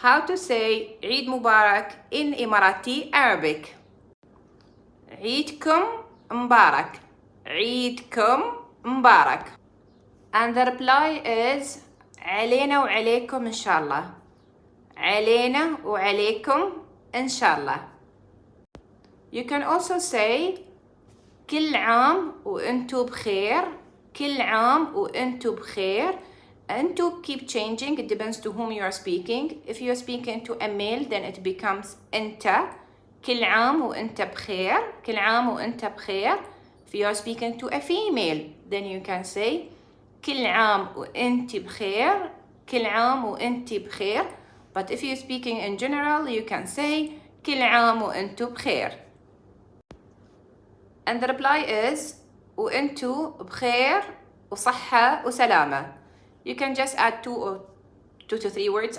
How to say Eid Mubarak in Emirati Arabic. عيدكم مبارك. عيدكم مبارك. And the reply is علينا وعليكم إن شاء الله. علينا وعليكم إن شاء الله. You can also say كل عام وأنتو بخير. كل عام وأنتو بخير. And to keep changing, it depends to whom you are speaking. If you are speaking to a male, then it becomes أنت. كل عام وأنت بخير. كل عام وأنت بخير. If you are speaking to a female, then you can say كل عام وأنت بخير. كل عام وأنت بخير. But if you're speaking in general, you can say كل عام وأنتو بخير. And the reply is وأنتو بخير وصحة وسلامة. You can just add 2 to 3 words